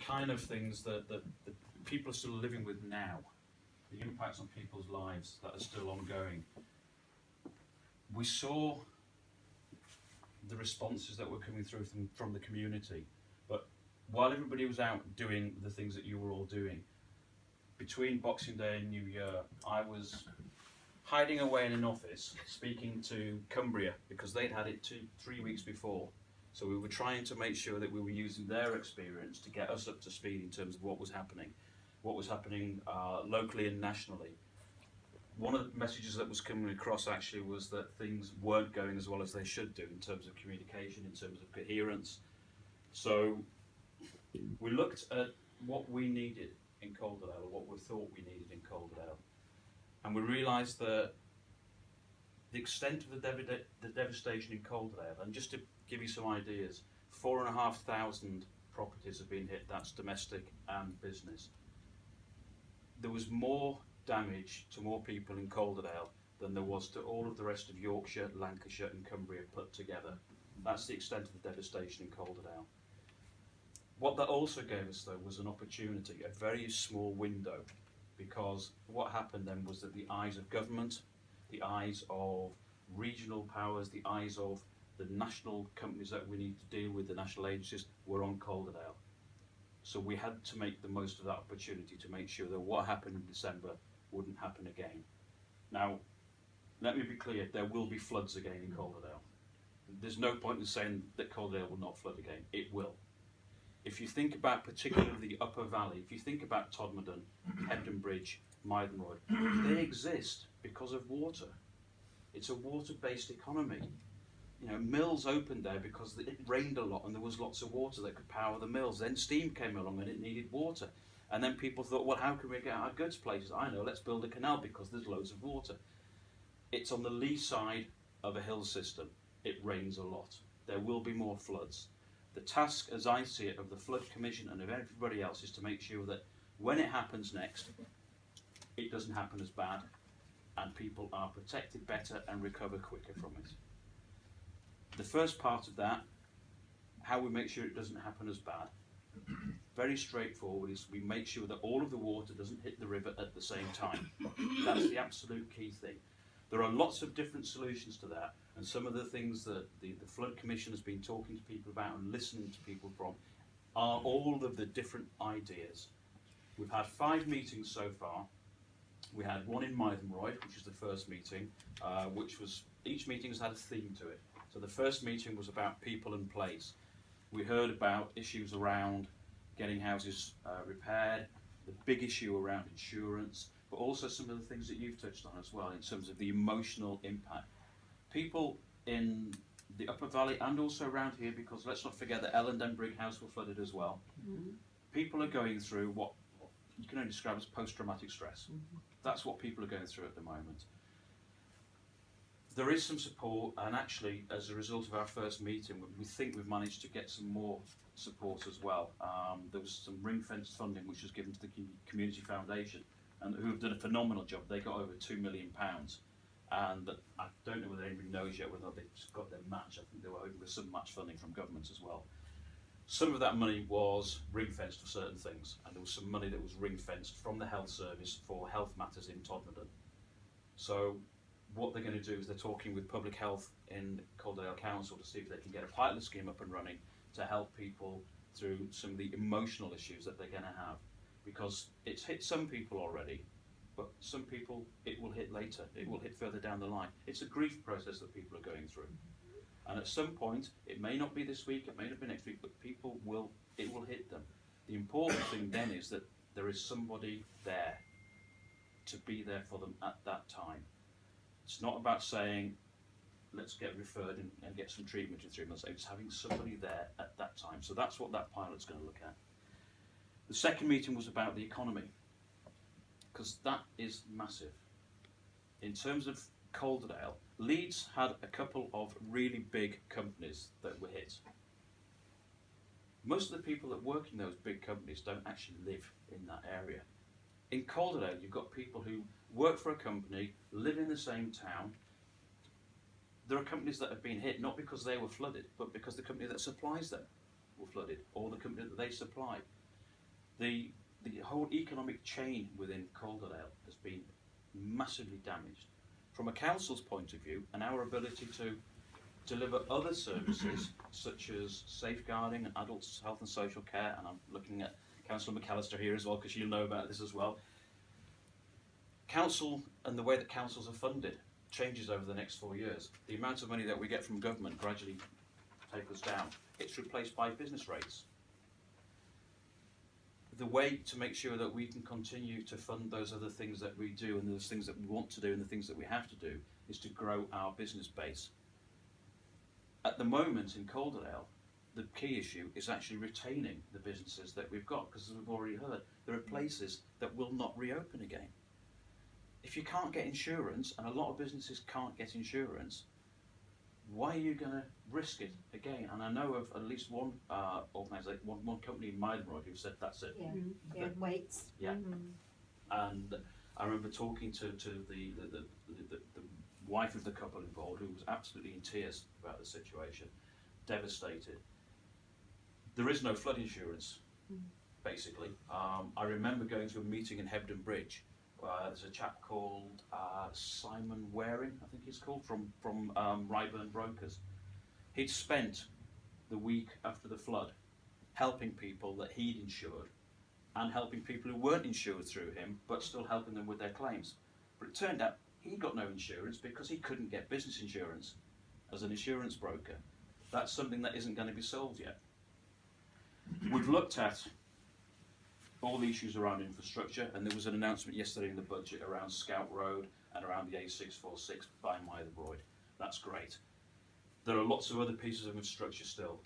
kind of things that people are still living with now, the impacts on people's lives that are still ongoing. We saw the responses that were coming through from the community, but while everybody was out doing the things that you were all doing, between Boxing Day and New Year, I was hiding away in an office speaking to Cumbria because they'd had it 3 weeks before. So we were trying to make sure that we were using their experience to get us up to speed in terms of what was happening locally and nationally. One of the messages that was coming across actually was that things weren't going as well as they should do in terms of communication, in terms of coherence. So we looked at what we needed in Calderdale, or what we thought we needed in Calderdale, and we realised that the extent of the devastation in Calderdale, and just to give you some ideas, 4,500 properties have been hit, that's domestic and business. There was more damage to more people in Calderdale than there was to all of the rest of Yorkshire, Lancashire and Cumbria put together. That's the extent of the devastation in Calderdale. What that also gave us though was an opportunity, a very small window, because what happened then was that the eyes of government, the eyes of regional powers, the eyes of the national companies that we need to deal with, the national agencies, were on Calderdale. So we had to make the most of that opportunity to make sure that what happened in December wouldn't happen again. Now, let me be clear, there will be floods again in Calderdale. There's no point in saying that Calderdale will not flood again. It will. If you think about particularly the Upper Valley, if you think about Todmorden, Hebden Bridge, Mythenroyd, they exist because of water. It's a water-based economy. You know, mills opened there because it rained a lot and there was lots of water that could power the mills. Then steam came along and it needed water. And then people thought, well, how can we get our goods places? I know, let's build a canal because there's loads of water. It's on the lee side of a hill system. It rains a lot. There will be more floods. The task, as I see it, of the Flood Commission and of everybody else is to make sure that when it happens next, it doesn't happen as bad and people are protected better and recover quicker from it. The first part of that, how we make sure it doesn't happen as bad, very straightforward, is we make sure that all of the water doesn't hit the river at the same time. That's the absolute key thing. There are lots of different solutions to that, and some of the things that the Flood Commission has been talking to people about and listening to people from are all of the different ideas. We've had 5 meetings so far. We had one in Mythenroyd, which was the first meeting, each meeting has had a theme to it. So the first meeting was about people and place. We heard about issues around getting houses repaired, the big issue around insurance, but also some of the things that you've touched on as well in terms of the emotional impact. People in the Upper Valley and also around here, because let's not forget that Ellen and Brigg House were flooded as well. Mm-hmm. People are going through what you can only describe as post-traumatic stress. Mm-hmm. That's what people are going through at the moment. There is some support, and actually, as a result of our first meeting, we think we've managed to get some more support as well. There was some ring-fenced funding which was given to the Community Foundation, and who have done a phenomenal job. They got over £2 million, and I don't know whether anybody knows yet whether they've got their match. I think they were hoping for some match funding from government as well. Some of that money was ring-fenced for certain things, and there was some money that was ring-fenced from the health service for health matters in Todmorden. So what they're going to do is they're talking with public health in Calderdale Council to see if they can get a pilot scheme up and running to help people through some of the emotional issues that they're going to have. Because it's hit some people already, but some people it will hit later, it will hit further down the line. It's a grief process that people are going through. And at some point, it may not be this week, it may not be next week, but it will hit them. The important thing then is that there is somebody there to be there for them at that time. It's not about saying, let's get referred and get some treatment in 3 months. It's having somebody there at that time. So that's what that pilot's going to look at. The second meeting was about the economy, because that is massive. In terms of Calderdale, Leeds had a couple of really big companies that were hit. Most of the people that work in those big companies don't actually live in that area. In Calderdale, you've got people who work for a company, live in the same town. There are companies that have been hit not because they were flooded, but because the company that supplies them were flooded, or the company that they supply. The whole economic chain within Calderdale has been massively damaged. From a council's point of view, and our ability to deliver other services such as safeguarding and adult health and social care, and I'm looking at Councillor McAllister here as well because you'll know about this as well. Council and the way that councils are funded changes over the next 4 years. The amount of money that we get from government gradually tapers down. It's replaced by business rates. The way to make sure that we can continue to fund those other things that we do and those things that we want to do and the things that we have to do is to grow our business base. At the moment in Calderdale, the key issue is actually retaining the businesses that we've got, because as we've already heard, there are places that will not reopen again. If you can't get insurance, and a lot of businesses can't get insurance, why are you going to risk it again? And I know of at least one organisation, one company in Barnbrook who said that's it. Yeah, weights. Yeah. And I remember talking to the wife of the couple involved, who was absolutely in tears about the situation, devastated. There is no flood insurance, basically. I remember going to a meeting in Hebden Bridge. There's a chap called Simon Waring, I think he's called, from Ryburn Brokers. He'd spent the week after the flood helping people that he'd insured and helping people who weren't insured through him, but still helping them with their claims. But it turned out he got no insurance because he couldn't get business insurance as an insurance broker. That's something that isn't going to be solved yet. We've looked at all the issues around infrastructure, and there was an announcement yesterday in the budget around Scout Road and around the A646 by Mytherboyd. That's great. There are lots of other pieces of infrastructure still.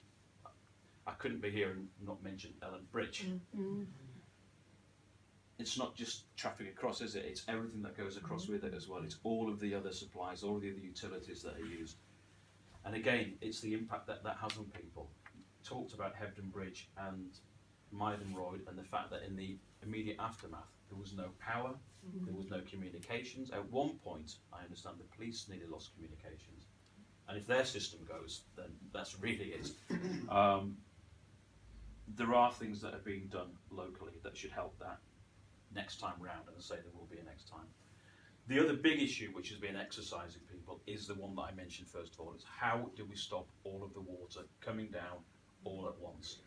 I couldn't be here and not mention Ellen Bridge. It's not just traffic across, is it? It's everything that goes across with it as well. It's all of the other supplies, all of the other utilities that are used. And again, it's the impact that that has on people. Talked about Hebden Bridge and Mytherboyd and the fact that in the immediate aftermath there was no power, there was no communications. At one point, I understand the police nearly lost communications, and if their system goes, then that's really it. There are things that are being done locally that should help that next time round, and I say there will be a next time. The other big issue which has been exercising people is the one that I mentioned first of all, is how do we stop all of the water coming down all at once?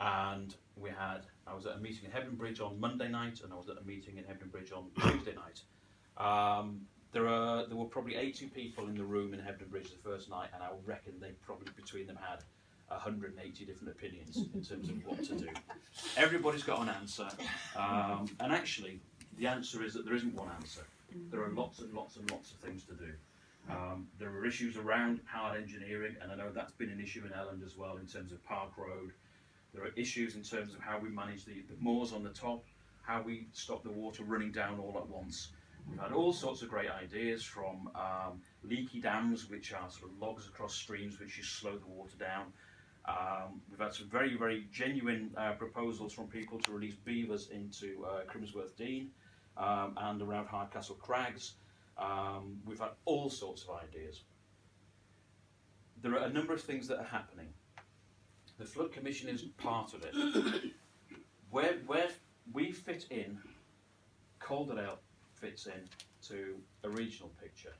And I was at a meeting in Hebden Bridge on Monday night, and I was at a meeting in Hebden Bridge on Tuesday night. There were probably 80 people in the room in Hebden Bridge the first night, and I reckon they probably between them had 180 different opinions in terms of what to do. Everybody's got an answer, and actually the answer is that there isn't one answer. There are lots and lots and lots of things to do. There are issues around hard engineering, and I know that's been an issue in Elland as well in terms of Park Road. There are issues in terms of how we manage the moors on the top, how we stop the water running down all at once. We've had all sorts of great ideas, from leaky dams, which are sort of logs across streams which just slow the water down. We've had some very, very genuine proposals from people to release beavers into Crimsworth Dean and around Hardcastle Crags. We've had all sorts of ideas. There are a number of things that are happening. The Flood Commission is part of it. Where we fit in, Calderdale fits in to a regional picture.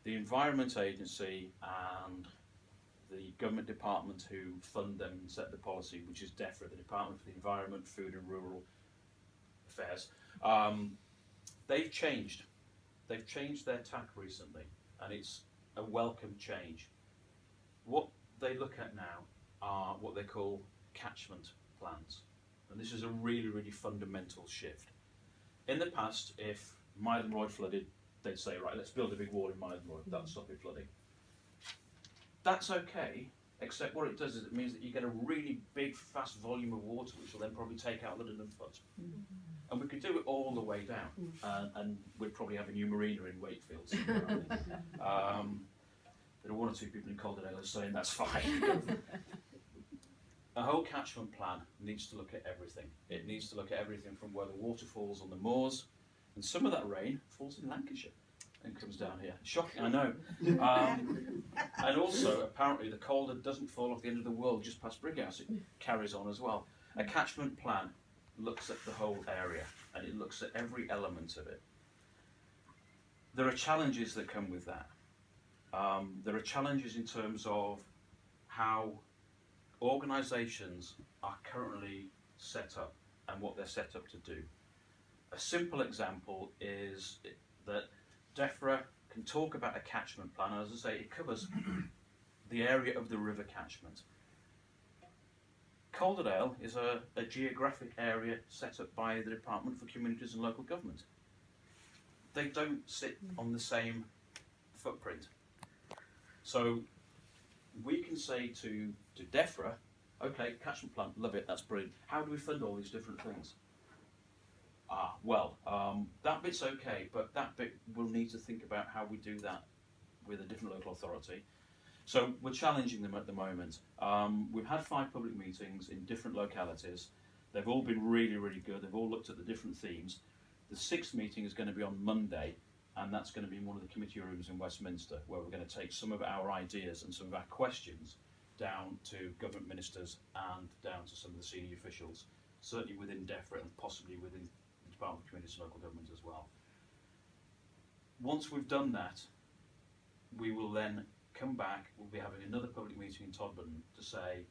The Environment Agency and the government department who fund them and set the policy, which is DEFRA, the Department for the Environment, Food and Rural Affairs, they've changed. They've changed their tack recently, and it's a welcome change. What they look at now are what they call catchment plans, and this is a really, really fundamental shift. In the past, if Mytherboyd flooded, they'd say, right, let's build a big wall in Mytherboyd, that'll stop it flooding. That's okay, except what it does is it means that you get a really big, fast volume of water, which will then probably take out London Foot. And we could do it all the way down, and we'd probably have a new marina in Wakefield. There are one or two people in Calderdale saying that's fine. A whole catchment plan needs to look at everything. It needs to look at everything from where the water falls on the moors, and some of that rain falls in Lancashire and comes down here. Shocking, I know. And also, apparently, the Calder doesn't fall off the end of the world just past Brighouse. It carries on as well. A catchment plan looks at the whole area and it looks at every element of it. There are challenges that come with that. There are challenges in terms of how organisations are currently set up and what they're set up to do. A simple example is that DEFRA can talk about a catchment plan, and as I say, it covers the area of the river catchment. Calderdale is a geographic area set up by the Department for Communities and Local Government. They don't sit on the same footprint. So we can say to DEFRA, okay, catchment plan, love it, that's brilliant. How do we fund all these different things? That bit's okay, but that bit we'll need to think about how we do that with a different local authority. So we're challenging them at the moment. We've had 5 public meetings in different localities. They've all been really, really good. They've all looked at the different themes. The 6th meeting is going to be on Monday, and that's going to be in one of the committee rooms in Westminster, where we're going to take some of our ideas and some of our questions down to government ministers and down to some of the senior officials, certainly within DEFRA and possibly within the Department of Communities and Local Government as well. Once we've done that, we will then come back. We'll be having another public meeting in Todmorden to say,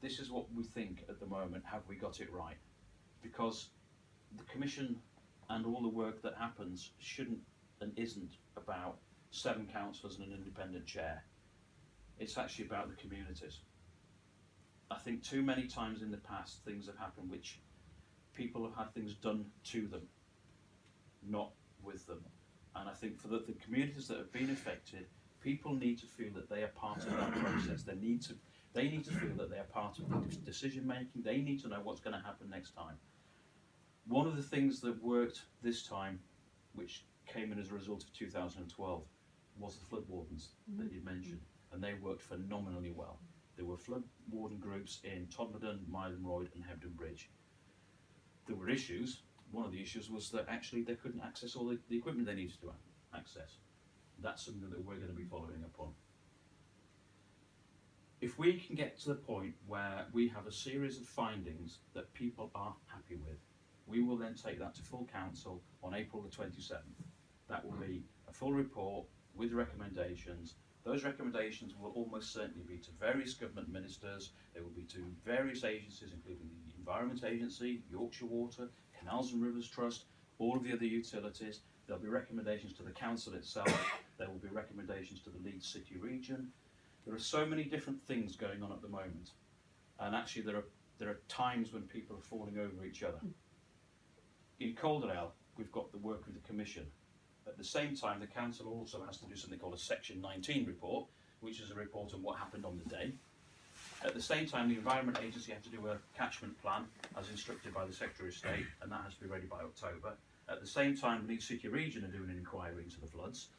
this is what we think at the moment, have we got it right? Because the Commission and all the work that happens shouldn't and isn't about 7 councillors and an independent chair. It's actually about the communities. I think too many times in the past things have happened which people have had things done to them, not with them. And I think for the communities that have been affected, people need to feel that they are part of that process. They need to feel that they are part of the decision making. They need to know what's going to happen next time. One of the things that worked this time, which came in as a result of 2012, was the flood wardens that you mentioned, and they worked phenomenally well. There were flood warden groups in Todmorden, Myland Royd and Hebden Bridge. There were issues. One of the issues was that actually they couldn't access all the equipment they needed to access. That's something that we're going to be following up on. If we can get to the point where we have a series of findings that people are happy with, we will then take that to full council on April the 27th. That will be a full report with recommendations. Those recommendations will almost certainly be to various government ministers. They will be to various agencies, including the Environment Agency, Yorkshire Water, Canals and Rivers Trust, all of the other utilities. There'll be recommendations to the council itself. There will be recommendations to the Leeds City region. There are so many different things going on at the moment, and actually there are times when people are falling over each other. In Calderdale, we've got the work with the Commission. At the same time, the council also has to do something called a Section 19 report, which is a report on what happened on the day. At the same time, the Environment Agency have to do a catchment plan, as instructed by the Secretary of State, and that has to be ready by October. At the same time, Leeds City Region are doing an inquiry into the floods.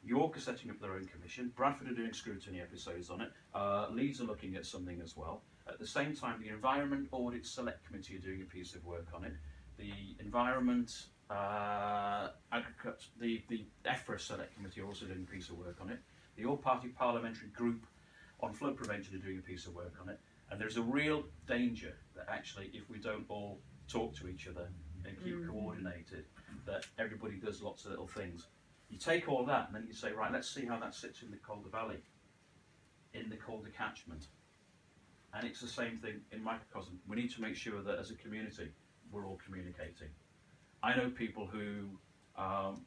York are setting up their own commission. Bradford are doing scrutiny episodes on it. Leeds are looking at something as well. At the same time, the Environment Audit Select Committee are doing a piece of work on it. The Environment the EFRA Select Committee are also doing a piece of work on it. The All-Party Parliamentary Group on Flood Prevention are doing a piece of work on it. And there's a real danger that actually, if we don't all talk to each other and keep coordinated, that everybody does lots of little things. You take all that and then you say, right, let's see how that sits in the Calder Valley, in the Calder catchment. And it's the same thing in microcosm. We need to make sure that as a community, we're all communicating. I know people who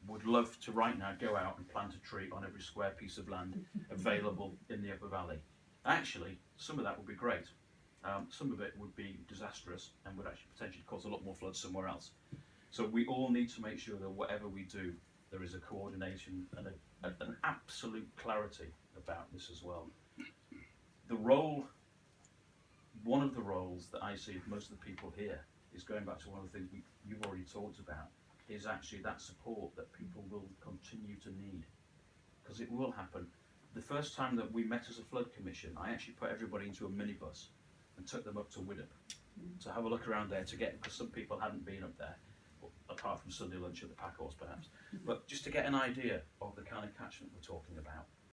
would love to right now go out and plant a tree on every square piece of land available in the Upper Valley. Actually, some of that would be great. Some of it would be disastrous and would actually potentially cause a lot more floods somewhere else. So we all need to make sure that whatever we do, there is a coordination and an absolute clarity about this as well. One of the roles that I see of most of the people here is going back to one of the things you've already talked about, is actually that support that people will continue to need. Because it will happen. The first time that we met as a flood commission, I actually put everybody into a minibus and took them up to Widdop to have a look around there because some people hadn't been up there, apart from Sunday lunch at the Packhorse perhaps, but just to get an idea of the kind of catchment we're talking about.